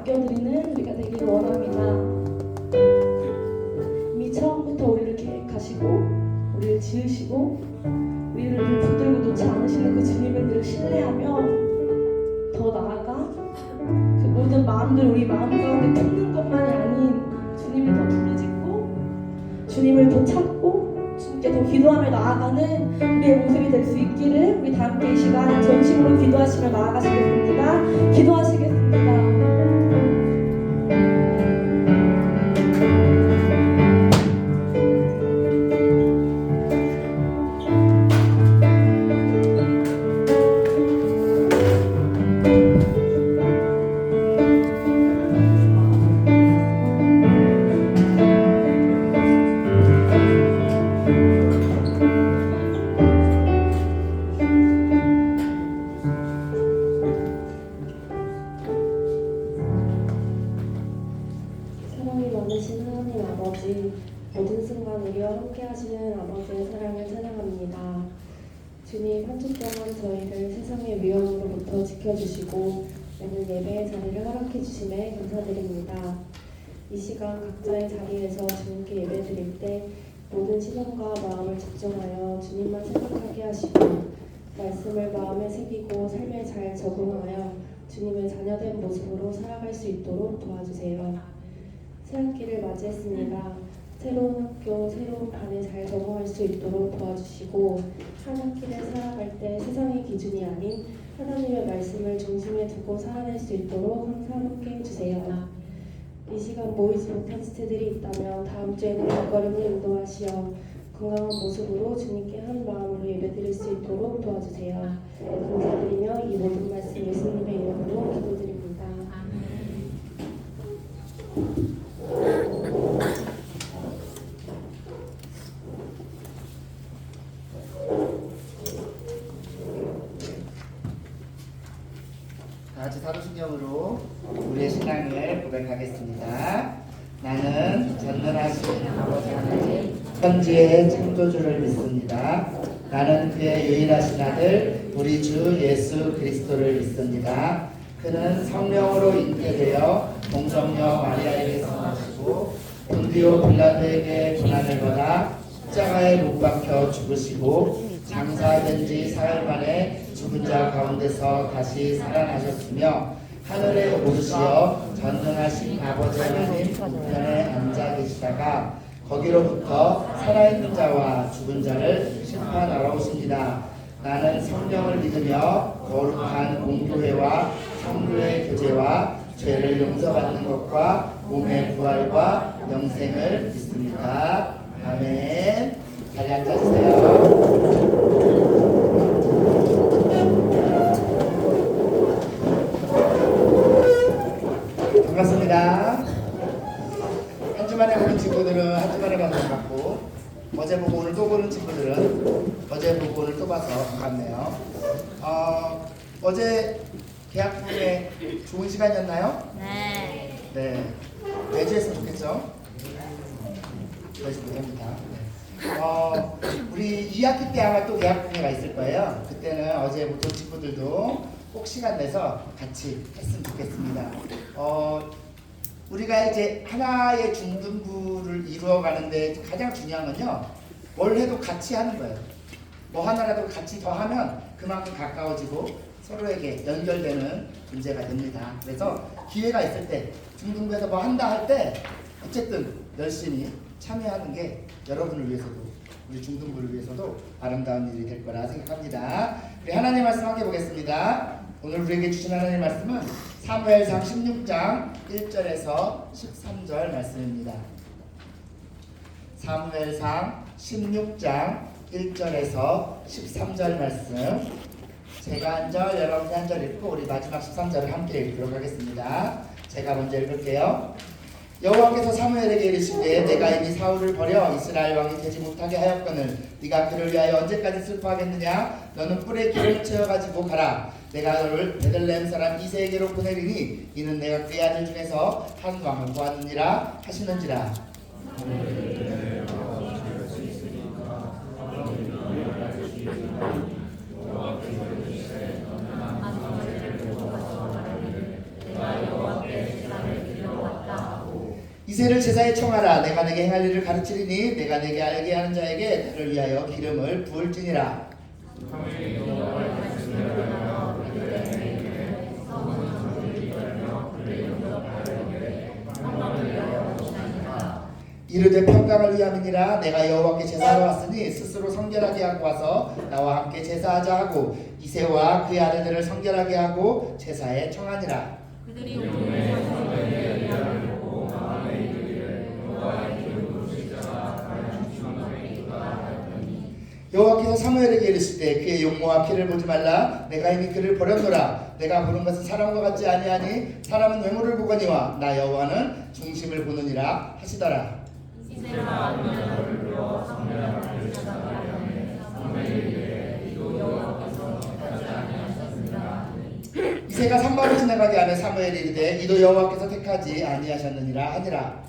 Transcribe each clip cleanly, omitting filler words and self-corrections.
맡겨드리는 우리가 되길 원합니다. 이미 처음부터 우리를 계획하시고 우리를 지으시고 우리를 늘 붙들고 놓지 않으시는 그 주님을 늘 신뢰하며 더 나아가 그 모든 마음들 우리 마음 가운데 품는 것만이 아닌 주님을 더 부르짖고 주님을 더 찾고 주님께 더 기도하며 나아가는 우리의 모습이 될 수 있기를 우리 다 함께 이 시간 전심으로 기도하시며 나아가시겠습니다. 기도하시겠습니다. 사랑이 많으신 하나님 아버지, 모든 순간 우리와 함께 하시는 아버지의 사랑을 찬양합니다. 주님, 한 주 동안 저희를 세상의 위험으로부터 지켜주시고 오늘 예배의 자리를 허락해 주심에 감사드립니다. 이 시간 각자의 자리에서 주님께 예배드릴 때 모든 시선과 마음을 집중하여 주님만 생각하게 하시고 말씀을 마음에 새기고 삶에 잘 적응하여 주님의 자녀된 모습으로 살아갈 수 있도록 도와주세요. 새학기를 맞이했습니다. 새로운 학교, 새로운 반에 잘 적응할 수 있도록 도와주시고 한 학기를 살아갈 때 세상의 기준이 아닌 하나님의 말씀을 중심에 두고 살아낼 수 있도록 항상 함께 해주세요. 이 시간 모이지 못한 지체들이 있다면 다음 주에는 발걸음을 인도하시어 건강한 모습으로 주님께 한 마음으로 예배드릴 수 있도록 도와주세요. 감사드리며 이 모든 말씀 예수님의 이름으로 기도드립니다. 다 같이 사도신경으로 우리의 신앙을 고백하겠습니다. 나는 전능하신 아버지 하나님 천지의 창조주를 믿습니다. 나는 그의 유일하신 아들 우리 주 예수 그리스도를 믿습니다. 그는 성령으로 잉태되어 동정녀 마리아에게서 나시고 본디오 빌라도에게 고난을 받아 십자가에 못 박혀 죽으시고 장사된 지 사흘 만에 죽은 자 가운데서 다시 살아나셨으며 하늘에 오르시어 전능하신 아버지 하나님 우편에 앉아 계시다가 거기로부터 살아있는 자와 죽은 자를 심판하러 오십니다. 나는 성령을 믿으며 거룩한 공교회와 성도의 교제와 죄를 용서받는 것과 몸의 부활과 영생을 믿습니다. 아멘. 자리에 앉아주세요. 반갑습니다. 한 주만에 보는 친구들은 한 주만에 봐서 반갑고 어제 보고 오늘 또 보는 친구들은 어제 보고 오늘 또 봐서 반갑네요. 어제 계약 후에 좋은 시간이었나요? 네. 네. 매주 했으면 좋겠죠? 그러지 못합니다. 네. 우리 2학기 때 아마 또 계약 공회가 있을 거예요. 그때는 어제 못 온 친구들도 꼭 시간 내서 같이 했으면 좋겠습니다. 우리가 이제 하나의 중등부를 이루어가는데 가장 중요한 건요, 뭘 해도 같이 하는 거예요. 뭐 하나라도 같이 더 하면 그만큼 가까워지고 서로에게 연결되는 문제가 됩니다. 그래서 기회가 있을 때 중등부에서 뭐 한다 할 때 어쨌든 열심히 참여하는 게 여러분을 위해서도 우리 중등부를 위해서도 아름다운 일이 될 거라 생각합니다. 우리 하나님 말씀 함께 보겠습니다. 오늘 우리에게 주신 하나님 말씀은 사무엘상 16장 1절에서 13절 말씀입니다. 사무엘상 16장 1절에서 13절 말씀, 제가 한 절, 여러분이 한 절 읽고 우리 마지막 13절을 함께 읽도록 하겠습니다. 제가 먼저 읽을게요. 여호와께서 사무엘에게 이르시되 내가 이미 사울을 버려 이스라엘 왕이 되지 못하게 하였거늘 네가 그를 위하여 언제까지 슬퍼하겠느냐? 너는 뿔에 기름을 채워가지고 가라. 내가 너를 베들레헴 사람 이새에게로 보내리니 이는 내가 그의 아들 중에서 한 왕을 구하느니라 하시는지라. 여호와께 이새를 제사에 청하라. 내가 내게 행할 일을 가르치리니 내가 내게 알게 하는 자에게 나를 위하여 기름을 부을지니라. 이르되 평강을 위함이니라. 내가 여호와께 제사하러 왔으니 스스로 성결하게 하고 와서 나와 함께 제사하자 하고 이새와 그의 아들들을 성결하게 하고 제사에 청하니라. 여호와께서 사무엘에게 이르시되 그의 용모와 피를 보지 말라. 내가 이미 그를 버렸노라. 내가 보는 것은 사람과 같지 아니하니 사람은 외모를 보거니와 나 여호와는 중심을 보느니라 하시더라. 이새가 산마를 지나가게 하며 사무엘이 이르되 이도 여호와께서 택하지 아니하셨느니라 하니라.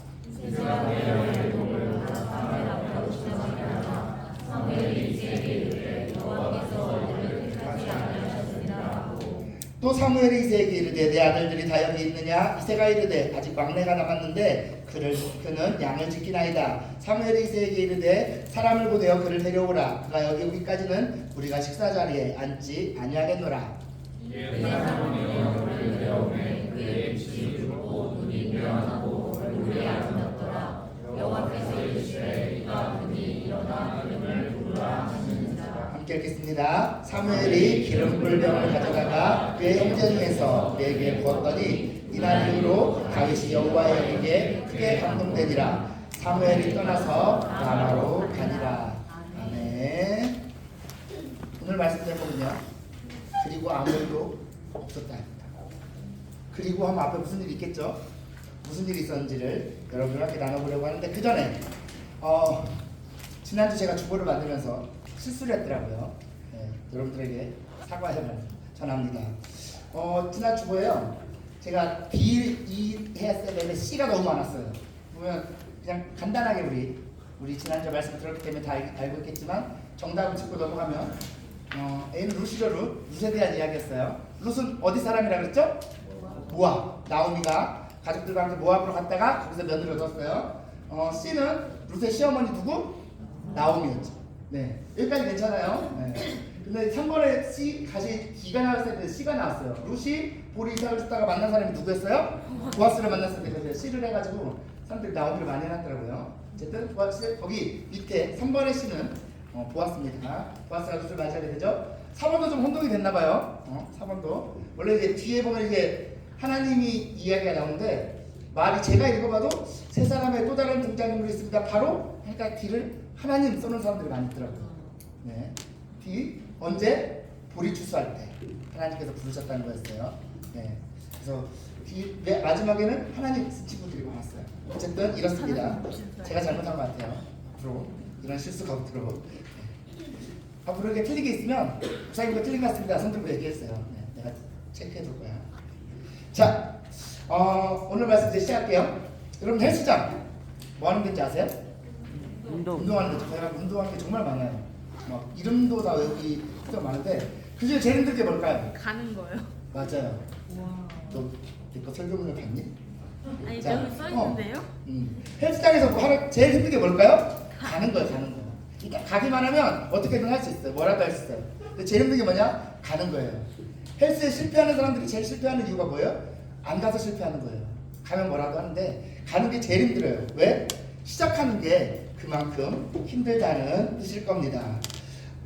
또 사무엘이 이새에게 이르되 내 아들들이 다 여기 있느냐? 이새가 이르되 아직 막내가 남았는데 그는 양을 지키나이다. 사무엘이 이새에게 이르되 사람을 보내어 그를 데려오라. 그가 여기 오기까지는 우리가 식사 자리에 앉지 아니하겠노라. 함께 읽겠습니다. 사무엘이 기름불병을 가져다가 그의 형제 중에서 네게 부었더니 이날 이후로 다윗이 여호와에게 크게 감동되니라. 사무엘이 떠나서 라마로 가니라. 아멘. 오늘 말씀 제목은요, 그리고 아무 일도 없었다. 그리고 하면 앞에 무슨 일이 있겠죠? 무슨 일이 있었는지를 여러분과 함께 나눠보려고 하는데 그 전에 지난주 제가 주보를 만들면서 실수를 했더라고요. 네, 여러분들에게 사과해야 전합니다. 지난 주보에요, 제가 B, E 해야 되는데 C가 너무 많았어요. 보면 그냥 간단하게 우리 지난주 말씀 들었기 때문에 다 알고 있겠지만 정답을 짚고 넘어가면 A는 룻이죠. 룻에 대한 이야기였어요. 룻은 어디 사람이라 그랬죠? 모압. 나오미가 가족들과 함께 모압으로 갔다가 거기서 며느리를 얻었어요. C는 룻의 시어머니 누구? 나오미였죠. 네, 여기까지 괜찮아요. 네. 근데 3번에 C 다시 D가 나왔을 때 C가 나왔어요. 룻이 보리 이삭을 줬다가 만난 사람이 누구였어요? 보아스를 만났을 때 그래서 C를 해가지고 사람들이 나오미를 많이 해놨더라고요. 어쨌든 보아스 거기 밑에 3번의 C는 보았습니다. 보아스가 룻을 맞이하게 되죠. 4번도 좀 혼동이 됐나봐요. 4번도 원래 이제 뒤에 보면 이게 하나님이 이야기가 나오는데 말이 제가 읽어봐도 세 사람의 또 다른 등장인물이 있습니다. 바로 그러니까 D를 하나님 써놓은 사람들이 많이 있더라고요. 네, D 언제 보리 추수할 때 하나님께서 부르셨다는 거였어요. 네, 그래서 D 마지막에는 하나님 쓴 친구들이 많았어요. 어쨌든 이렇습니다. 제가 잘못한 것 같아요. 앞으로 이런 실수가 없도록. 앞으로 이렇게 틀린 게 있으면 목사님과 틀린 것 같습니다. 손 들고 얘기했어요. 네, 내가 체크해둘 거야. 자, 오늘 말씀 이제 시작할게요. 여러분 헬스장 뭐 하는 데인지 아세요? 운동하는 데죠. 저희가 운동하는 게 정말 많아요. 막 이름도 다 외우기 진짜 많은데 그중에 제일 힘든 게 뭘까요? 가는 거요? 맞아요. 와. 너 내 거 설교문을 봤니? 아니 자, 여기 써 있는데요? 헬스장에서 뭐 하는 제일 힘든 게 뭘까요? 가는 거예요. 가는 거. 그러니까 가기만 하면 어떻게든 할 수 있어요. 뭐라도 할 수 있어요. 근데 제일 힘든 게 뭐냐? 가는 거예요. 헬스에 실패하는 사람들이 제일 실패하는 이유가 뭐예요? 안 가서 실패하는 거예요. 가면 뭐라도 하는데 가는 게 제일 힘들어요. 왜? 시작하는 게 그만큼 힘들다는 뜻일 겁니다.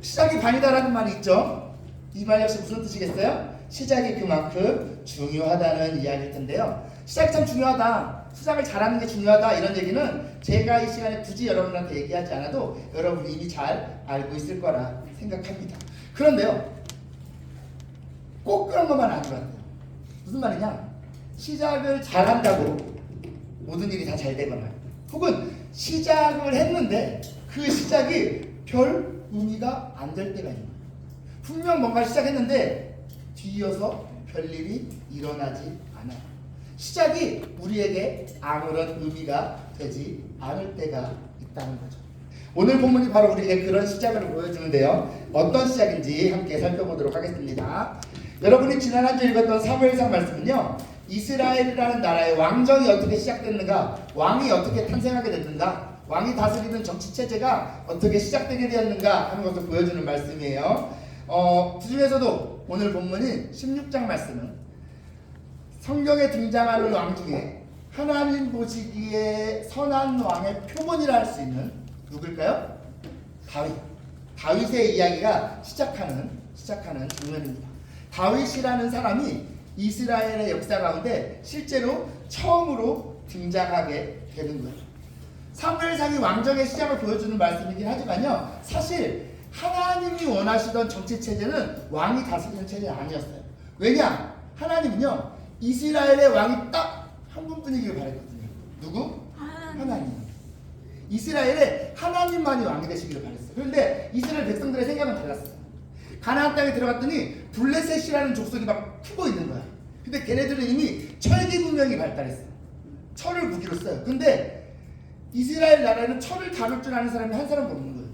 시작이 반이다라는 말이 있죠. 이 말 역시 무슨 뜻이겠어요? 시작이 그만큼 중요하다는 이야기일 텐데요. 시작이 참 중요하다, 시작을 잘하는 게 중요하다, 이런 얘기는 제가 이 시간에 굳이 여러분한테 얘기하지 않아도 여러분이 이미 잘 알고 있을 거라 생각합니다. 그런데요, 꼭 그런 것만 아닌 것 같아요. 무슨 말이냐? 시작을 잘한다고 모든 일이 다 잘 되거나, 혹은 시작을 했는데 그 시작이 별 의미가 안 될 때가 있는 거예요. 분명 뭔가 시작했는데 뒤이어서 별일이 일어나지 않아요. 시작이 우리에게 아무런 의미가 되지 않을 때가 있다는 거죠. 오늘 본문이 바로 우리에게 그런 시작을 보여주는데요. 어떤 시작인지 함께 살펴보도록 하겠습니다. 여러분이 지난 한 주 읽었던 사무엘상 말씀은요, 이스라엘이라는 나라의 왕정이 어떻게 시작됐는가, 왕이 어떻게 탄생하게 됐는가, 왕이 다스리는 정치 체제가 어떻게 시작되게 되었는가 하는 것을 보여주는 말씀이에요. 그 중에서도 오늘 본문인 16장 말씀은 성경에 등장하는 왕 중에 하나님 보시기에 선한 왕의 표본이라 할 수 있는 누굴까요? 다윗의 이야기가 시작하는 장면입니다. 다윗이라는 사람이 이스라엘의 역사 가운데 실제로 처음으로 등장하게 되는 거예요. 사무엘상이 왕정의 시작을 보여주는 말씀이긴 하지만요, 사실 하나님이 원하시던 정치 체제는 왕이 다스리는 체제는 아니었어요. 왜냐? 하나님은요, 이스라엘의 왕이 딱 한 분뿐이길 바랬거든요. 누구? 하나님. 이스라엘에 하나님만이 왕이 되시기를 바랬어요. 그런데 이스라엘 백성들의 생각은 달랐어요. 가나안 땅에 들어갔더니 블레셋이라는 족속이 막 크고 있는 거야. 근데 걔네들은 이미 철기 문명이 발달했어요. 철을 무기로 써요. 근데 이스라엘 나라에는 철을 다룰 줄 아는 사람이 한 사람도 없는 거예요.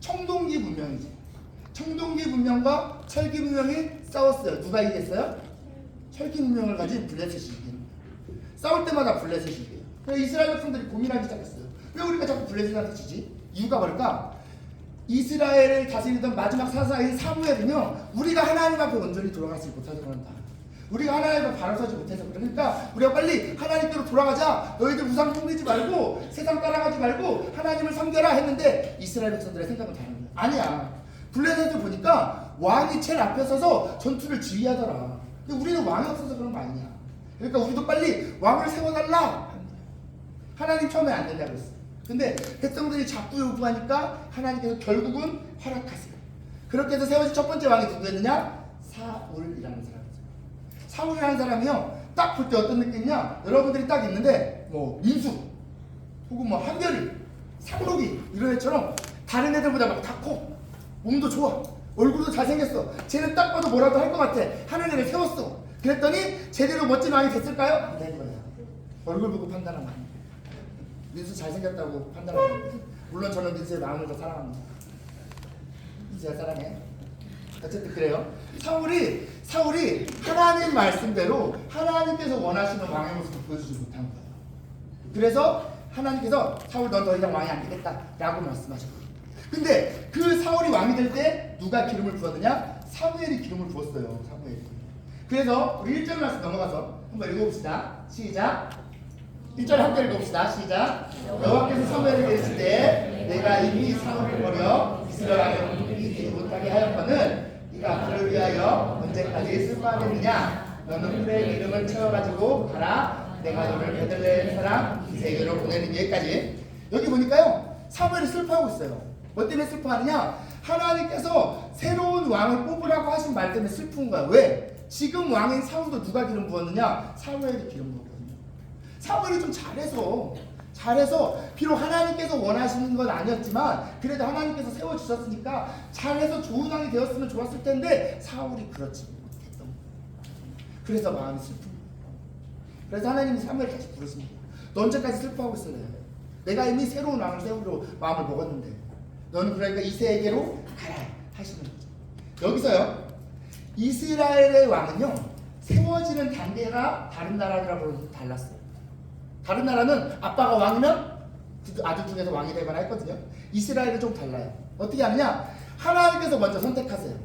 청동기 문명이지. 청동기 문명과 철기 문명이 싸웠어요. 누가 이겼어요? 철기 문명을 가진 블레셋이 이기는 거예요. 싸울 때마다 블레셋이 이겨요. 그래서 이스라엘 백성들이 고민하기 시작했어요. 왜 우리가 자꾸 블레셋한테 지지? 이유가 뭘까? 이스라엘을 다스리던 마지막 사사인 사무엘은요, 우리가 하나님 앞에 온전히 돌아가지 못해서 그런다. 우리가 하나님 앞에 바로 서지 못해서 그래. 그러니까 우리가 빨리 하나님께로 돌아가자. 너희들 우상 숭배지 말고 세상 따라가지 말고 하나님을 섬겨라 했는데 이스라엘 백성들의 생각은 다른 거야. 아니야. 블레셋을 보니까 왕이 제일 앞에 서서 전투를 지휘하더라. 근데 우리는 왕이 없어서 그런 거 아니냐. 그러니까 우리도 빨리 왕을 세워달라. 하나님 처음에 안 된다고 그랬어. 근데 백성들이 자꾸 요구하니까 하나님께서 결국은 허락하세요. 그렇게 해서 세워진 첫 번째 왕이 누구였느냐? 사울이라는 사람이죠. 사울이라는 사람이요, 딱 볼 때 어떤 느낌이냐? 여러분들이 딱 있는데 뭐 민수 혹은 뭐 한별이, 상록이 이런 애처럼 다른 애들보다 막 다 커, 몸도 좋아, 얼굴도 잘생겼어. 쟤는 딱 봐도 뭐라도 할 것 같아. 하는 애를 세웠어. 그랬더니 제대로 멋진 왕이 됐을까요? 안 된 거야. 얼굴 보고 판단하면 안 돼. 민수 잘생겼다고 판단하면 안 돼. 물론 저는 민수의 마음을 더 사랑합니다. 민수야 사랑해. 어쨌든 그래요. 사울이 하나님 말씀대로 하나님께서 원하시는 왕의 모습을 보여주지 못한 거예요. 그래서 하나님께서 사울 넌 더 이상 왕이 안 되겠다 라고 말씀하셨거든요. 근데 그 사울이 왕이 될 때 누가 기름을 부었느냐? 사무엘이 기름을 부었어요. 사무엘이. 그래서 우리 1절 말씀 넘어가서 한번 읽어봅시다. 시작. 1절 함께 읽어봅시다. 시작. 여호와께서 사무엘에게 이르시되 내가 이미 사울을 버려 이스라엘에 옮기지 못하게 하였거늘 네가 그를 위하여 언제까지 슬퍼하겠느냐? 너는 그의 기름을 채워가지고 가라. 내가 너를 베들레헴 사람 이세에게로 보내는 예까지. 여기 보니까요, 사무엘이 슬퍼하고 있어요. 뭐 때문에 슬퍼하느냐? 하나님께서 새로운 왕을 뽑으라고 하신 말 때문에 슬픈 거야. 왜? 지금 왕인 사울도 누가 기름 부었느냐? 사무엘이 기름 부었거든요. 사무엘이 좀 잘해서 비록 하나님께서 원하시는 건 아니었지만 그래도 하나님께서 세워주셨으니까 잘해서 좋은 왕이 되었으면 좋았을 텐데 사울이 그렇지 못했던 거예요. 그래서 마음이 슬픈 거예요. 그래서 하나님이 사무엘을 다시 부르십니다. 너 언제까지 슬퍼하고 있을래? 내가 이미 새로운 왕을 세우기로 마음을 먹었는데 너는 그러니까 이새에게로 가라 하시는 거죠. 여기서요, 이스라엘의 왕은요, 세워지는 단계가 다른 나라들하고는 달랐어요. 다른 나라는 아빠가 왕이면 아들 중에서 왕이 되거나 했거든요. 이스라엘은 좀 달라요. 어떻게 하느냐? 하나님께서 먼저 선택하세요.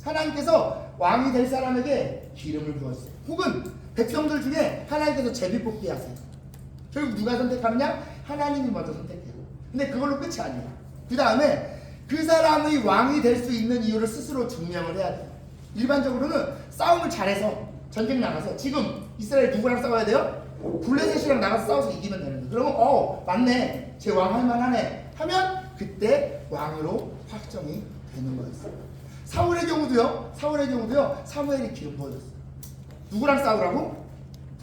하나님께서 왕이 될 사람에게 기름을 부어주세요. 혹은 백성들 중에 하나님께서 제비 뽑기 하세요. 결국 누가 선택하느냐? 하나님이 먼저 선택해요. 근데 그걸로 끝이 아니에요. 그 다음에 그 사람의 왕이 될 수 있는 이유를 스스로 증명을 해야 돼요. 일반적으로는 싸움을 잘해서 전쟁 나가서 지금 이스라엘 누구랑 싸워야 돼요? 블레셋이랑 나가서 싸워서 이기면 되는 거예요. 그러면 맞네, 제 왕 할만하네 하면 그때 왕으로 확정이 되는 거였어요. 사울의 경우도요, 사무엘이 기름 부어줬어요. 누구랑 싸우라고?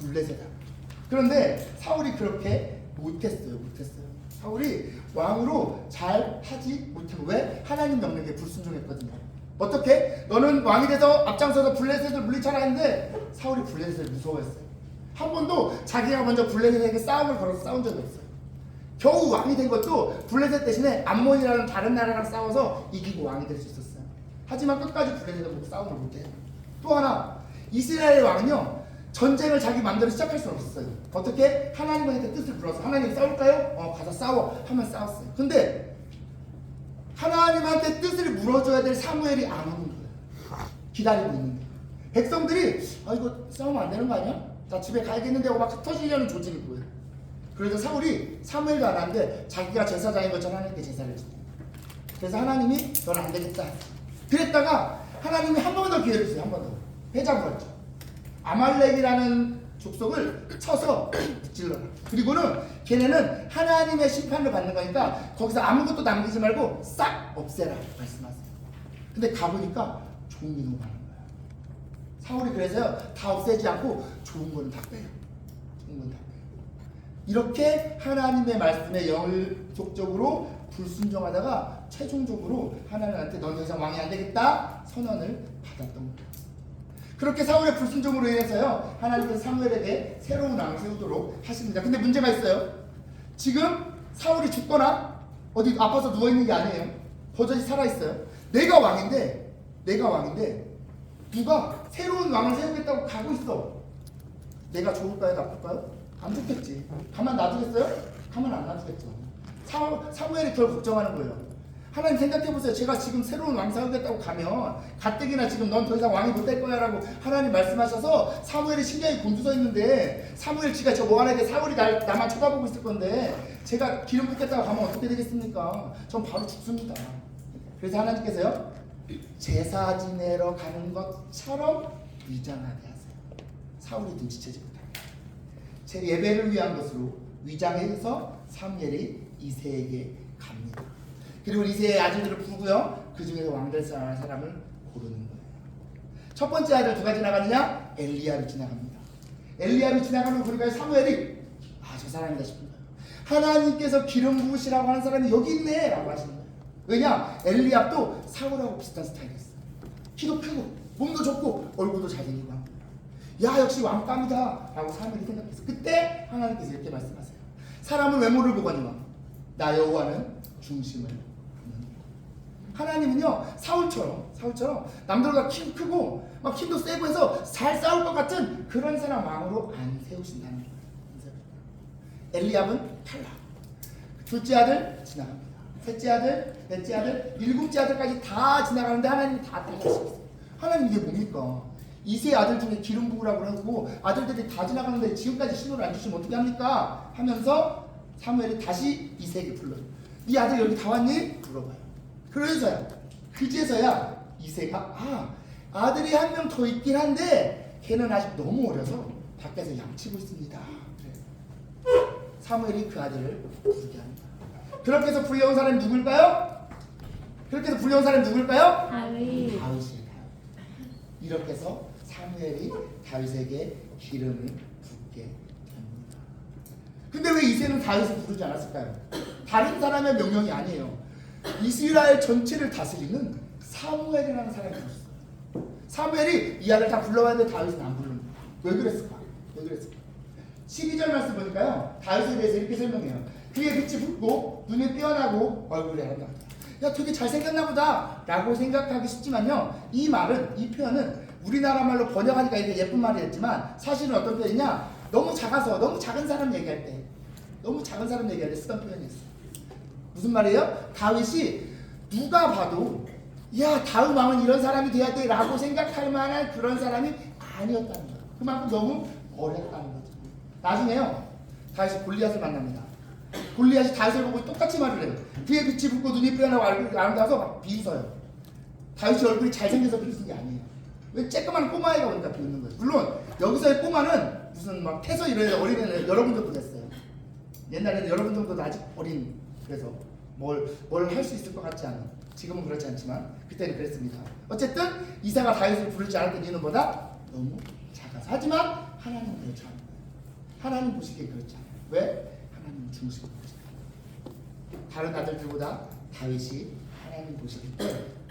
블레셋하고. 그런데 사울이 그렇게 못했어요. 사울이 왕으로 잘 하지 못하고. 왜? 하나님 명령에 불순종했거든요. 어떻게? 너는 왕이 돼서 앞장서서 블레셋을 물리쳐라 했는데 사울이 블레셋을 무서워했어요. 한 번도 자기가 먼저 블레셋에게 싸움을 걸어서 싸운 적이 없어요. 겨우 왕이 된 것도 블레셋 대신에 암몬이라는 다른 나라랑 싸워서 이기고 왕이 될 수 있었어요. 하지만 끝까지 블레셋을 보고 싸움을 못해요. 또 하나, 이스라엘 왕은요, 전쟁을 자기 마음대로 시작할 수는 없었어요. 어떻게? 하나님한테 뜻을 물어서 하나님 싸울까요? 가서 싸워 하면 싸웠어요. 근데 하나님한테 뜻을 물어줘야 될 사무엘이 안 오는 거예요. 기다리고 있는 거예요. 백성들이 이거 싸우면 안 되는 거 아니야? 나 집에 가야겠는데 하고 막 흩어지려는 조짐이 보여요. 그래서 사울이 사무엘도 안 하는데 자기가 제사장인 것처럼 하나님께 제사를 지내요. 그래서 하나님이 넌 안 되겠다. 그랬다가 하나님이 한 번 더 기회를 주세요. 한 번 더. 회잡으로 했죠. 아말렉이라는 족속을 쳐서 무찔러라. 그리고는 걔네는 하나님의 심판을 받는 거니까 거기서 아무것도 남기지 말고 싹 없애라 말씀하세요. 근데 가보니까 좋은 게 너무 많은 거야. 사울이 그래서요 다 없애지 않고 좋은 거는 다 빼요. 좋은 건 다 빼요. 이렇게 하나님의 말씀에 영역적으로 불순종하다가 최종적으로 하나님한테 넌 더 이상 왕이 안 되겠다 선언을 받았던 거예요. 그렇게 사울의 불순종으로 인해서요 하나님께서 사무엘에게 새로운 왕을 세우도록 하십니다. 근데 문제가 있어요. 지금 사울이 죽거나 어디 아파서 누워있는 게 아니에요. 버젓이 살아있어요. 내가 왕인데 누가 새로운 왕을 세우겠다고 가고 있어. 내가 좋을까요 나쁠까요? 안 좋겠지. 가만 놔두겠어요? 가만 안 놔두겠죠. 사무엘이 그걸 걱정하는 거예요. 하나님 생각해보세요. 제가 지금 새로운 왕 세우겠다고 가면 가뜩이나 지금 넌 더 이상 왕이 못 될 거야 라고 하나님 말씀하셔서 사무엘이 심장이 곤두서 있는데 사무엘 지가 저 뭐하는데 사울이 나만 쳐다보고 있을 건데 제가 기름 붓겠다고 가면 어떻게 되겠습니까? 전 바로 죽습니다. 그래서 하나님께서요 제사 지내러 가는 것처럼 위장하게 하세요. 사울이 눈치채지 못합니다. 제 예배를 위한 것으로 위장해서 사무엘이 이새에게 갑니다. 그리고 이새의 아들들을 부르고요. 그 중에서 왕될 사람을 고르는 거예요. 첫 번째 아들 누가 지나가느냐? 엘리압이 지나갑니다. 엘리압이 지나가면 보니까 사무엘이 저 사람이다 싶은 거예요. 하나님께서 기름 부으시라고 하는 사람이 여기 있네 라고 하시는 거예요. 왜냐? 엘리압도 사울하고 비슷한 스타일이었어요. 키도 크고 몸도 좋고 얼굴도 잘생기고 한 거예요. 야 역시 왕감이다 라고 사무엘이 생각했어요. 그때 하나님께서 이렇게 말씀하세요. 사람은 외모를 보거니와 나 여호와는 중심을 하나님은요 사울처럼 남들보다 키 크고 막 힘도 세고 해서 잘 싸울 것 같은 그런 사람 왕으로 안 세우신다는 거예요. 엘리압은 탈락. 둘째 아들 지나갑니다. 셋째 아들, 넷째 아들, 일곱째 아들까지 다 지나가는데 하나님이 다 탈락하셨어요. 하나님 이게 뭡니까? 이세 아들 중에 기름 부으라고 하고 아들들이 다 지나가는데 지금까지 신호를 안 주시면 어떻게 합니까? 하면서 사무엘이 다시 이세에게 불러요. 이 아들 여기 다 왔니? 물어봐요. 그제서야 이새가 아들이 한 명 더 있긴 한데 걔는 아직 너무 어려서 밖에서 양치고 있습니다. 그래요. 사무엘이 그 아들을 부르게 합니다. 그렇게 해서 불려온 사람이 누굴까요? 다윗이에요. 이렇게 해서 사무엘이 다윗에게 기름을 붓게 됩니다. 근데 왜 이새는 다윗을 부르지 않았을까요? 다른 사람의 명령이 아니에요. 이스라엘 전체를 다스리는 사무엘이라는 사람이 있었어요. 사무엘이 이 아들 다 불러왔는데 다윗은 안 부르는 거예요. 왜 그랬을까? 12절 말씀 보니까요 다윗에 대해서 이렇게 설명해요. 그의 빛이 붉고 눈이 뛰어나고 얼굴이 아름답다. 야 되게 잘생겼나 보다 라고 생각하기 쉽지만요 이 표현은 우리나라 말로 번역하니까 이게 예쁜 말이었지만 사실은 어떤 표현이냐 너무 작아서 너무 작은 사람 얘기할 때 쓰던 표현이었어요. 무슨 말이에요? 다윗이 누가 봐도 야 다음 왕은 이런 사람이 돼야 돼 라고 생각할 만한 그런 사람이 아니었다는 거예요. 그만큼 너무 어렸다는 거죠. 나중에요 다윗이 골리앗을 만납니다. 골리앗이 다윗을 보고 똑같이 말을 해요. 그의 빛이 붉고 눈이 삐어나고 얼굴이 아름다워서 막 비웃어요. 다윗이 얼굴이 잘생겨서 비웃은 게 아니에요. 왜 쬐끄만 꼬마애가 오니까 비웃는 거예요. 물론 여기서의 꼬마는 무슨 막 태서 이런 어린애는 여러분 정도 됐어요. 옛날에는 여러분 정도는 아직 어린 그래서 뭘 할 수 있을 것 같지 않은 지금은 그렇지 않지만 그때는 그랬습니다. 어쨌든 이사가 다윗을 부르지 않았던 이유는 뭐다? 너무 작아서. 하지만 하나님은 그렇지 않아요. 하나님 보시기에 그렇지 않아요. 왜? 하나님 중심을 보시니까. 다른 아들들보다 다윗이 하나님 보시기 때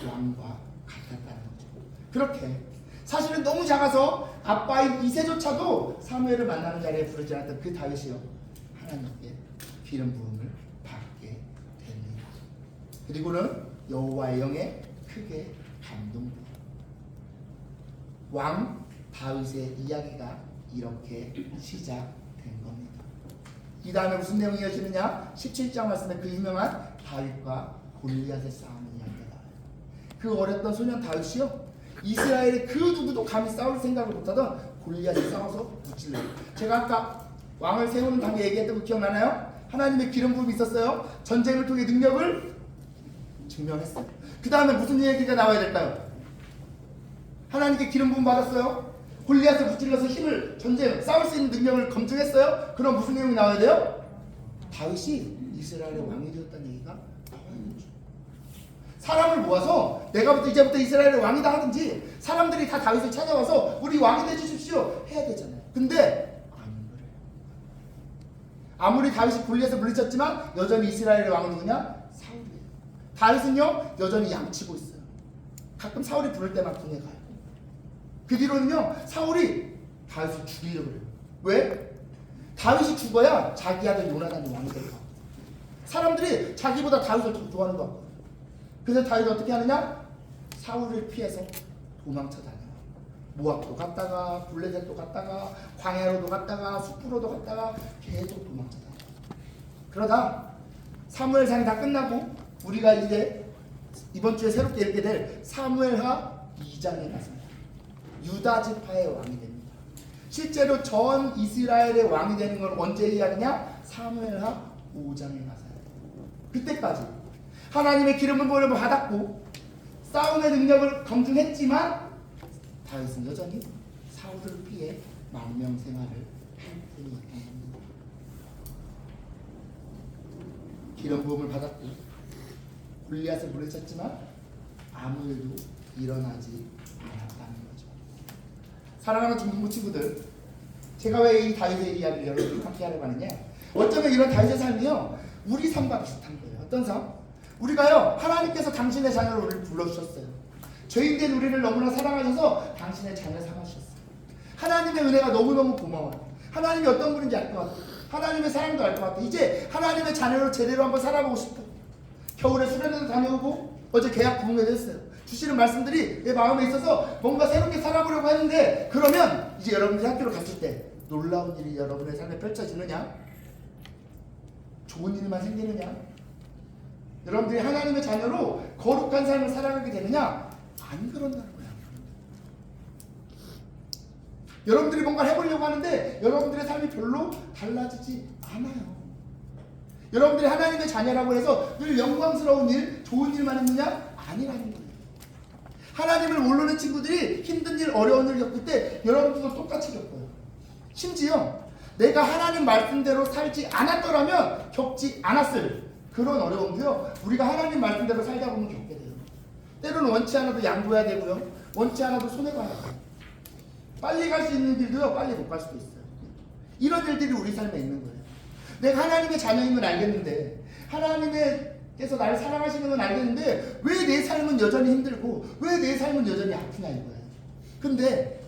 왕과 같았다는 거죠. 그렇게 사실은 너무 작아서 아빠인 이새조차도 사무엘을 만나는 자리에 부르지 않았던 그 다윗이요 하나님께 기름 부음을 받게 됩니다. 그리고는 여호와의 영에 크게 감동돼요. 왕 다윗의 이야기가 이렇게 시작된 겁니다. 이 다음에 무슨 내용이 이어지느냐? 17장 말씀에 그 유명한 다윗과 골리앗의 싸움을 이야기가 나와요. 그 어렸던 소년 다윗이요, 이스라엘의 그 누구도 감히 싸울 생각을 못하던 골리앗이 싸워서 무찔러요. 제가 아까 왕을 세우는 단계 얘기했던 거 기억나나요? 하나님의 기름 부음이 있었어요. 전쟁을 통해 능력을 증명했어요. 그 다음에 무슨 얘기가 나와야 될까요? 하나님께 기름 부음 받았어요. 골리앗을 무찔러서 힘을, 전쟁, 싸울 수 있는 능력을 검증했어요. 그럼 무슨 내용이 나와야 돼요? 다윗이 이스라엘의 왕이 되었다는 얘기가 나와야 되죠. 사람을 모아서 내가 이제부터 이스라엘의 왕이다 하든지, 사람들이 다 다윗을 찾아와서 우리 왕이 되주십시오 해야 되잖아요. 근데 아닌 거예요. 아무리 다윗이 골리앗을 물리쳤지만 여전히 이스라엘의 왕은 누구냐? 사울이에요. 다윗은요 여전히 양치고 있어요. 가끔 사울이 부를 때만 군에 가요. 그 뒤로는요 사울이 다윗을 죽이려고 그래요. 왜? 다윗이 죽어야 자기 아들 요나단이 왕이 될 거야. 사람들이 자기보다 다윗을 더 좋아하는 것 같거든요. 그래서 다윗이 어떻게 하느냐? 사울을 피해서 도망쳐 다녀요. 모압도 갔다가 블레셋도 갔다가 광야로도 갔다가 숲으로도 갔다가 계속 도망쳐 다녀요. 그러다 사무엘상이 다 끝나고 우리가 이제 이번 주에 새롭게 읽게 될 사무엘하 2장에 가서 유다 지파의 왕이 됩니다. 실제로 전 이스라엘의 왕이 되는 건 언제 이야기냐? 사무엘하 5장에 가서요. 그때까지 하나님의 기름을 받았고 싸움의 능력을 검증했지만 다윗은 여전히 사울을 피해 망명 생활을 할 뿐이었던 겁니다. 기름 부음을 받았고 골리앗을 물리쳤지만 아무 일도 일어나지 않았다는 거죠. 사랑하는 중등부 친구들, 제가 왜 이 다윗의 이야기를 여러분들이 함께 하려고 하느냐? 어쩌면 이런 다윗의 삶이요 우리 삶과 비슷한 거예요. 어떤 삶? 우리가요 하나님께서 당신의 자녀를 우리를 불러주셨어요. 죄인된 우리를 너무나 사랑하셔서 당신의 자녀 삼으셨어요. 하나님의 은혜가 너무너무 고마워요. 하나님이 어떤 분인지 알 것 같아요. 하나님의 사랑도 알 것 같아요. 이제 하나님의 자녀로 제대로 한번 살아보고 싶어. 겨울에 수련회도 다녀오고 어제 계약 부흥회도 했어요. 주시는 말씀들이 내 마음에 있어서 뭔가 새롭게 살아보려고 했는데, 그러면 이제 여러분들이 학교로 갔을 때 놀라운 일이 여러분의 삶에 펼쳐지느냐? 좋은 일만 생기느냐? 여러분들이 하나님의 자녀로 거룩한 삶을 살아가게 되느냐? 안 그런다는 거야. 여러분들이 뭔가 해보려고 하는데 여러분들의 삶이 별로 달라지지 않아요. 여러분들이 하나님의 자녀라고 해서 늘 영광스러운 일, 좋은 일만 했느냐? 아니라는 거예요. 하나님을 모르는 친구들이 힘든 일, 어려운 일 겪을 때 여러분들도 똑같이 겪어요. 심지어 내가 하나님 말씀대로 살지 않았더라면 겪지 않았을 그런 어려움도요 우리가 하나님 말씀대로 살다 보면 겪게 돼요. 때로는 원치 않아도 양보해야 되고요, 원치 않아도 손해가 돼요. 빨리 갈 수 있는 길도요 빨리 못 갈 수도 있어요. 이런 일들이 우리 삶에 있는 거예요. 내가 하나님의 자녀인 건 알겠는데, 하나님께서 나를 사랑하시는 건 알겠는데 왜 내 삶은 여전히 힘들고 왜 내 삶은 여전히 아프냐 이거예요. 근데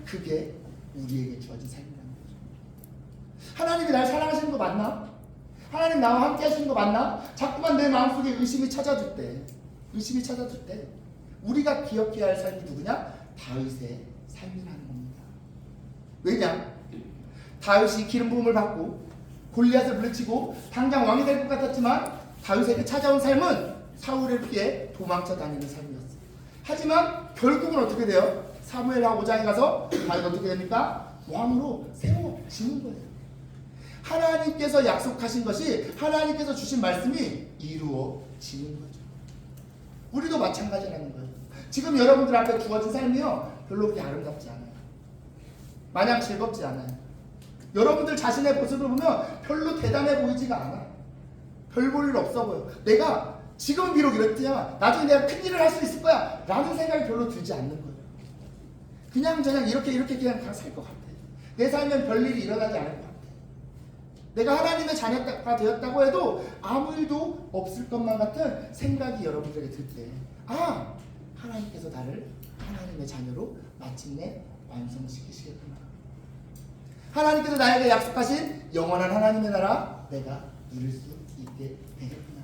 그게 우리에게 주어진 삶이라는 거죠. 하나님이 날 사랑하시는 거 맞나? 하나님 나와 함께 하시는 거 맞나? 자꾸만 내 마음속에 의심이 찾아들 때 우리가 기억해야 할 삶이 누구냐? 다윗의 삶이라는 겁니다. 왜냐? 다윗이 기름 부음을 받고 골리앗을 물리치고 당장 왕이 될 것 같았지만 다윗에게 찾아온 삶은 사울을 피해 도망쳐 다니는 삶이었어요. 하지만 결국은 어떻게 돼요? 사무엘하 5장에 가서 다윗 어떻게 됩니까? 왕으로 세워지는 거예요. 하나님께서 약속하신 것이, 하나님께서 주신 말씀이 이루어지는 거죠. 우리도 마찬가지라는 거예요. 지금 여러분들 앞에 주어진 삶이요 별로 그렇게 아름답지 않아요. 마냥 즐겁지 않아요. 여러분들 자신의 모습을 보면 별로 대단해 보이지가 않아. 별 볼 일 없어 보여. 내가 지금 비록 이렇지만 나중에 내가 큰일을 할 수 있을 거야 라는 생각이 별로 들지 않는 거예요. 그냥 이렇게 그냥 살 것 같아. 내 삶엔 별일이 일어나지 않을 것 같아. 내가 하나님의 자녀가 되었다고 해도 아무 일도 없을 것만 같은 생각이 여러분들에게 들 때, 아, 하나님께서 나를 하나님의 자녀로 마침내 완성시키시겠구나. 하나님께서 나에게 약속하신 영원한 하나님의 나라 내가 이룰 수 있게 되겠구나.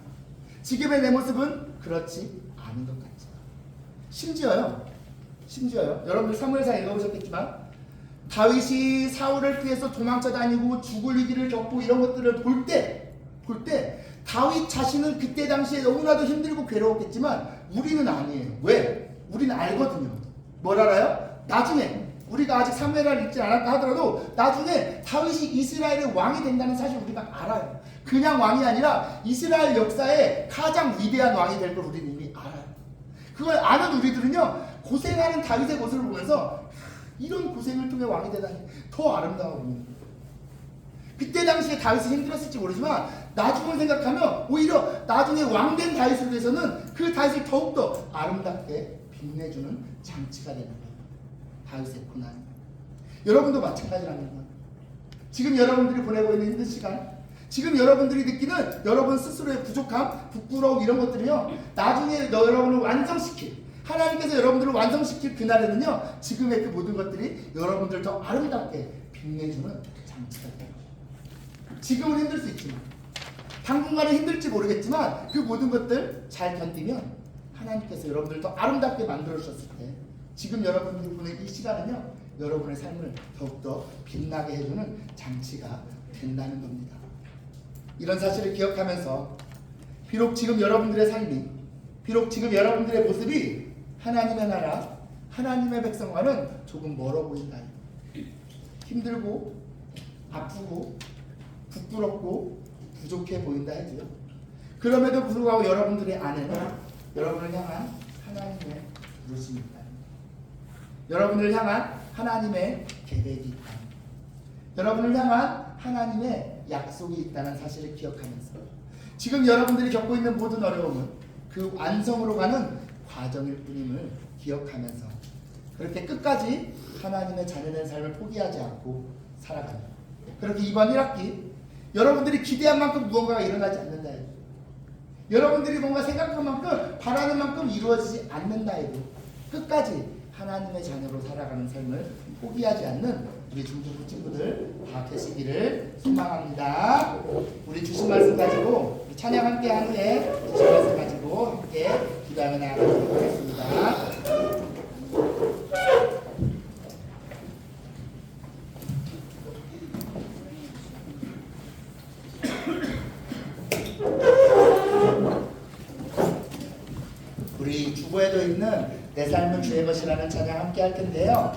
지금의 내 모습은 그렇지 않은 것 같죠. 심지어요 여러분들 사무엘상 읽어보셨겠지만 다윗이 사울을 피해서 도망쳐 다니고 죽을 위기를 겪고 이런 것들을 볼 때 다윗 자신은 그때 당시에 너무나도 힘들고 괴로웠겠지만 우리는 아니에요. 왜? 우리는 알거든요. 뭘 알아요? 나중에 우리가 아직 사무엘하를 읽지 않았다 하더라도 나중에 다윗이 이스라엘의 왕이 된다는 사실 우리가 알아요. 그냥 왕이 아니라 이스라엘 역사의 가장 위대한 왕이 될 걸 우리는 이미 알아요. 그걸 아는 우리들은요, 고생하는 다윗의 모습을 보면서 이런 고생을 통해 왕이 되다니 더 아름다워 보입니다. 그때 당시에 다윗이 힘들었을지 모르지만 나중을 생각하면 오히려 나중에 왕된 다윗을 위해서는 그 다윗을 더욱더 아름답게 빛내주는 장치가 되는 거예요. 다윗의 고난. 여러분도 마찬가지라는 거예요. 지금 여러분들이 보내고 있는 힘든 시간, 지금 여러분들이 느끼는 여러분 스스로의 부족함, 부끄러움 이런 것들이요, 나중에 여러분을 완성시킬, 하나님께서 여러분들을 완성시킬 그날에는요, 지금의 그 모든 것들이 여러분들을 더 아름답게 빛내주는 장치가 돼요. 지금은 힘들 수 있지만, 당분간은 힘들지 모르겠지만 그 모든 것들 잘 견디면 하나님께서 여러분들을 더 아름답게 만들어 주셨을 때 지금 여러분들이 보낸 이 시간은요, 여러분의 삶을 더욱더 빛나게 해주는 장치가 된다는 겁니다. 이런 사실을 기억하면서 비록 지금 여러분들의 삶이, 비록 지금 여러분들의 모습이 하나님의 나라, 하나님의 백성과는 조금 멀어 보인다. 힘들고 아프고 부끄럽고 부족해 보인다 해도요, 그럼에도 불구하고 여러분들의 안에는 여러분을 향한 하나님의 부르심이 있다. 여러분을 향한 하나님의 계획이 있다. 여러분을 향한 하나님의 약속이 있다는 사실을 기억하면서 지금 여러분들이 겪고 있는 모든 어려움은 그 완성으로 가는 과정일 뿐임을 기억하면서 그렇게 끝까지 하나님의 자녀된 삶을 포기하지 않고 살아가는, 그렇게 이번 1학기 여러분들이 기대한 만큼 무언가가 일어나지 않는다 해도, 여러분들이 뭔가 생각한 만큼 바라는 만큼 이루어지지 않는다 해도 끝까지 하나님의 자녀로 살아가는 삶을 포기하지 않는 우리 중등부 친구들 다 되시기를 소망합니다. 우리 주신 말씀 가지고 찬양 함께 한 후에 주신 말씀 가지고 함께 기도하며 나아가도록 하겠습니다. 우리 주보에도 있는 내 삶은 주의 것이라는 찬양 함께 할 텐데요.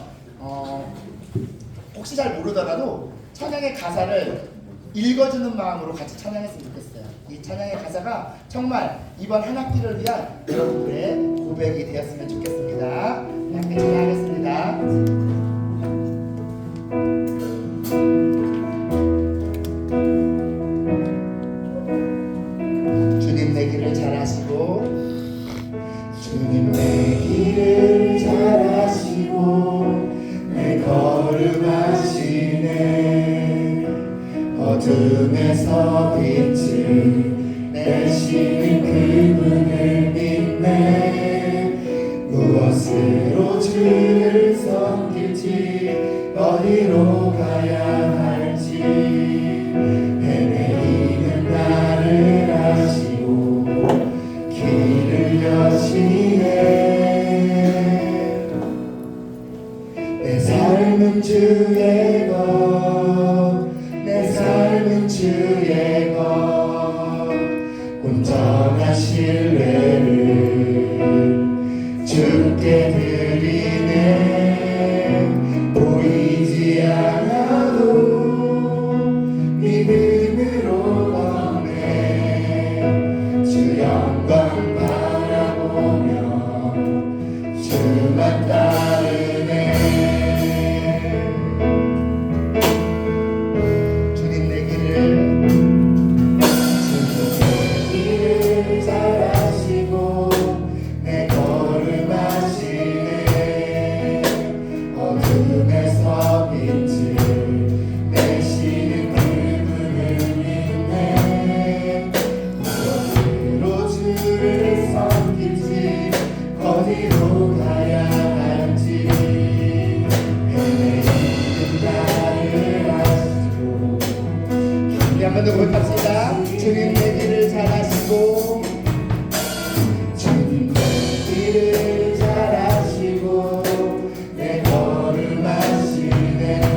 혹시 잘 모르더라도 찬양의 가사를 읽어주는 마음으로 같이 찬양했으면 좋겠어요. 이 찬양의 가사가 정말 이번 한 학기를 위한 여러분들의 고백이 되었으면 좋겠습니다. 함께 찬양하겠습니다. 주님 내 길을 잘 아시고, 주님 내 길을 잘 아시고 내 걸음 아시네. 어둠에서 빛을 내시는 그분을 믿네. 무엇으로 주를 섬길지 어디로 가야 할지 헤매이는 나를 아시고 길을 여시네. 내 삶은 주의 것, 내 삶은 주의 것, 온전한 신뢰를 주께 드리네. 보이지 않아도 믿음으로 걷네. 주 영광 바라보며 주만 따르네. 주님 내 길을 잘 아시고 내 걸음 아시네. 어둠에서 빛을 내시는 그분을 믿네. 무엇으로 주를 섬길지 어디로 가야 할지 헤매이는 나를 아시고. 우리 한 번 더 고백합시다. 주님 내 길을 잘 아시고, 주님 내 길을 잘 아시고 내 걸음 아시네.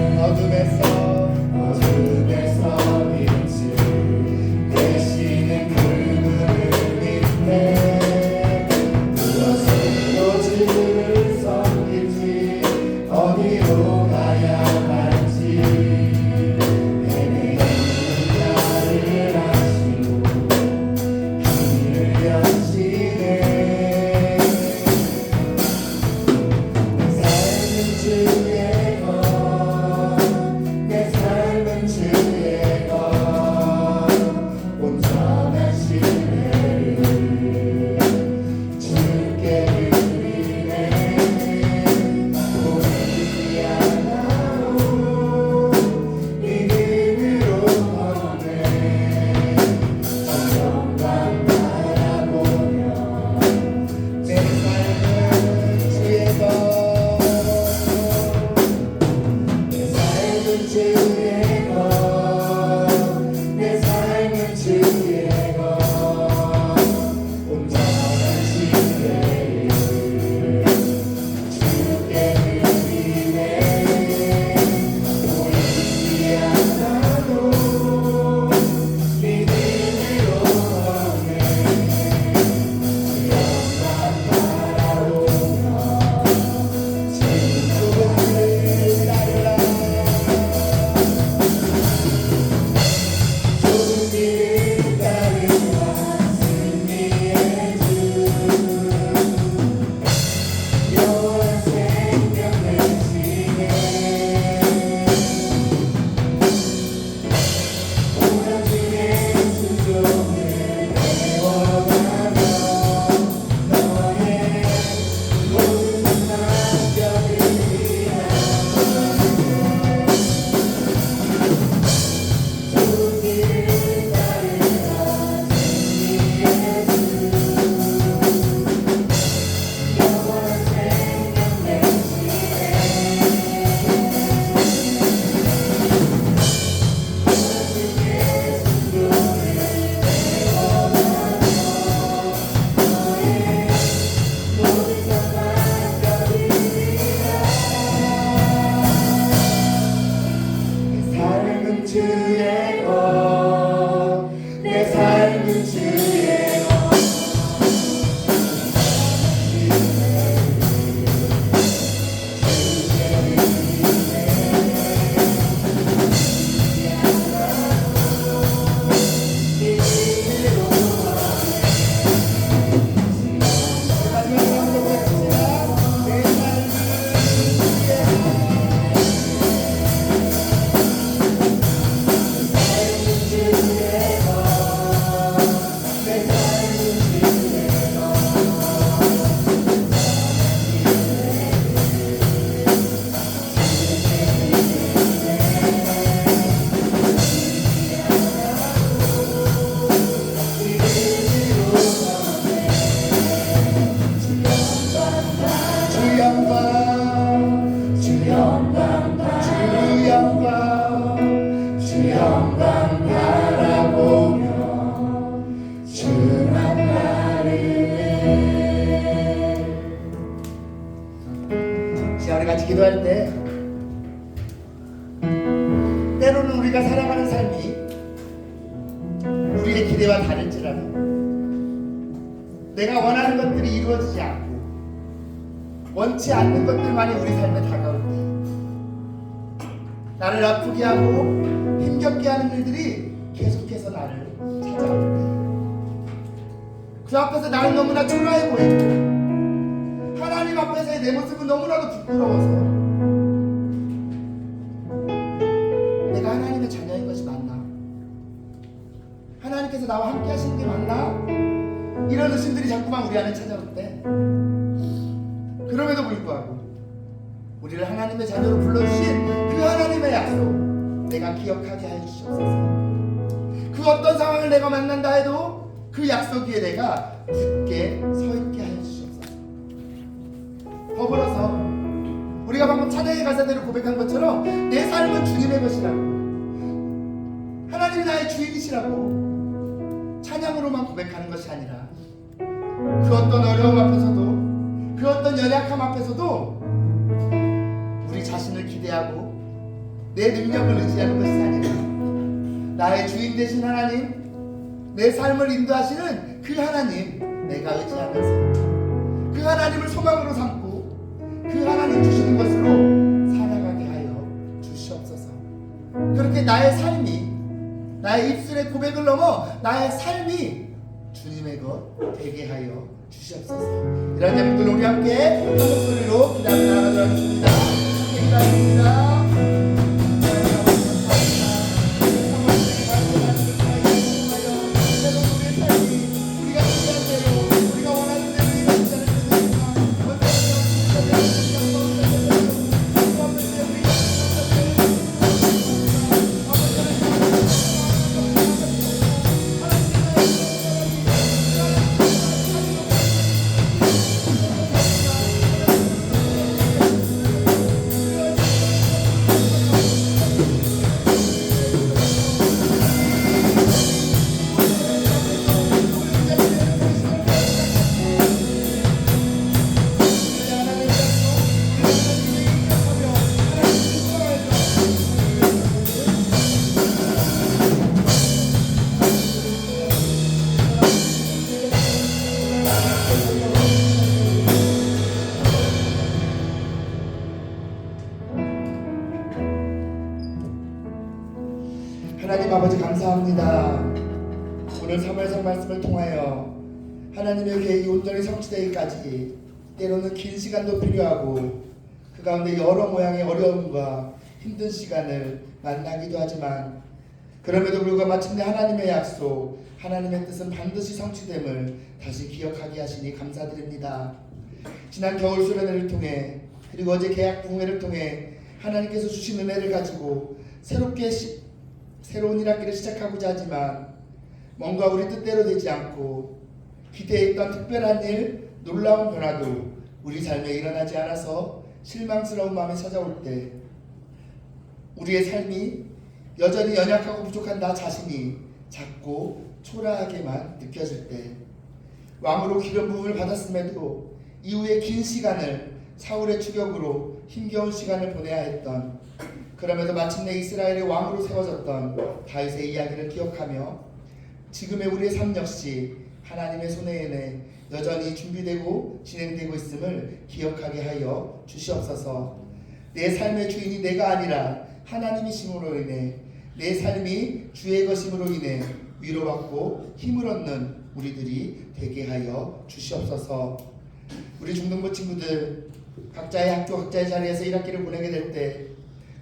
주의 것내 삶은 주의 것 온전한 신뢰를 주께 드리네 보이지 않아도 믿음으로 걷네 영광 바라보며 주님을 따르라 좁은 길을 따르라 승리의 주 영원한 생명 되시네 오늘 주의 순종을 배워가며 너의 모든 것 맡겨드리라 좁은 길을 따르라 승리의 주 영원한 생명 되시네 삶은 주의 것, 내 삶은 주의 것. 마지막으로 한번 해봅시다. 내 삶은 주의 것. 주영광 바라보며 주만 따르네. 자, 우리 같이 기도할 때 때로는 우리가 살아가는 삶이 우리의 기대와 다를지라도 내가 원하는 것들이 이루어지지 않고 원치 않는 것들만이 우리 삶에 다가올 때 나를 아프게 하고 힘겹게 하는 일들이 계속해서 나를 찾아올 때 그 앞에서 나는 너무나 초라해 보이고 하나님 앞에서의 내 모습은 너무나도 부끄러워서 내가 하나님의 자녀인 것이 맞나? 하나님께서 나와 함께 하시는 게 맞나? 이런 의심들이 자꾸만 우리 안에 찾아올 때 그럼에도 불구하고 우리를 하나님의 자녀로 불러주신 그 하나님의 약속 내가 기억하게 하여 주시옵소서. 그 어떤 상황을 내가 만난다 해도 그 약속 위에 내가 굳게 서 있게 하여 주시옵소서. 더불어서 우리가 방금 찬양의 가사대로 고백한 것처럼 내 삶은 주님의 것이라고 하나님이 나의 주인이시라고 찬양으로만 고백하는 것이 아니라 그 어떤 어려움 앞에서도 그 어떤 연약함 앞에서도 우리 자신을 기대하고 내 능력을 의지하는 것이 아니라 나의 주인 되신 하나님, 내 삶을 인도하시는 그 하나님 내가 의지하면서 그 하나님을 소망으로 삼고 그 하나님 주시는 것으로 살아가게 하여 주시옵소서. 그렇게 나의 삶이 나의 입술의 고백을 넘어 나의 삶이 주님의 것 되게 하여 주시옵소서. 이런 제목들 우리 함께 한 목소리로 기도하며 나아가도록 하겠습니다. 감사합니다. 하나님 아버지 감사합니다. 오늘 사무엘상 말씀을 통하여 하나님의 계획이 온전히 성취되기까지 때로는 긴 시간도 필요하고 그 가운데 여러 모양의 어려움과 힘든 시간을 만나기도 하지만 그럼에도 불구하고 마침내 하나님의 약속, 하나님의 뜻은 반드시 성취됨을 다시 기억하게 하시니 감사드립니다. 지난 겨울 수련회를 통해 그리고 어제 계약 부흥회를 통해 하나님께서 주신 은혜를 가지고 새롭게 새로운 1학기를 시작하고자 하지만 뭔가 우리 뜻대로 되지 않고 기대했던 특별한 일, 놀라운 변화도 우리 삶에 일어나지 않아서 실망스러운 마음이 찾아올 때 우리의 삶이 여전히 연약하고 부족한 나 자신이 작고 초라하게만 느껴질 때 왕으로 기름 부음을 받았음에도 이후에 긴 시간을 사울의 추격으로 힘겨운 시간을 보내야 했던 그럼에도 마침내 이스라엘의 왕으로 세워졌던 다윗의 이야기를 기억하며 지금의 우리의 삶 역시 하나님의 손에 은혜 여전히 준비되고 진행되고 있음을 기억하게 하여 주시옵소서. 내 삶의 주인이 내가 아니라 하나님이심으로 인해 내 삶이 주의 것임으로 인해 위로받고 힘을 얻는 우리들이 되게 하여 주시옵소서. 우리 중등부 친구들 각자의 학교 각자의 자리에서 1학기를 보내게 될 때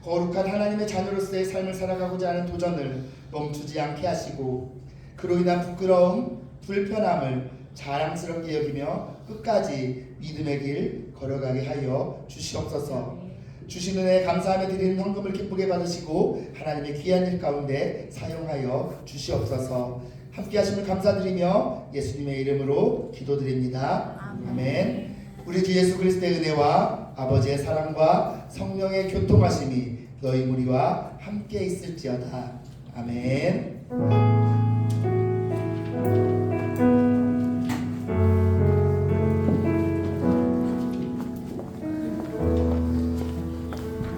거룩한 하나님의 자녀로서의 삶을 살아가고자 하는 도전을 멈추지 않게 하시고 그로 인한 부끄러움, 불편함을 자랑스럽게 여기며 끝까지 믿음의 길 걸어가게 하여 주시옵소서. 주신 은혜에 감사하며 드리는 헌금을 기쁘게 받으시고 하나님의 귀한 일 가운데 사용하여 주시옵소서. 함께 하심을 감사드리며 예수님의 이름으로 기도드립니다. 아멘. 우리 주 예수 그리스도의 은혜와 아버지의 사랑과 성령의 교통하심이 너희 무리와 함께 있을지어다. 아멘.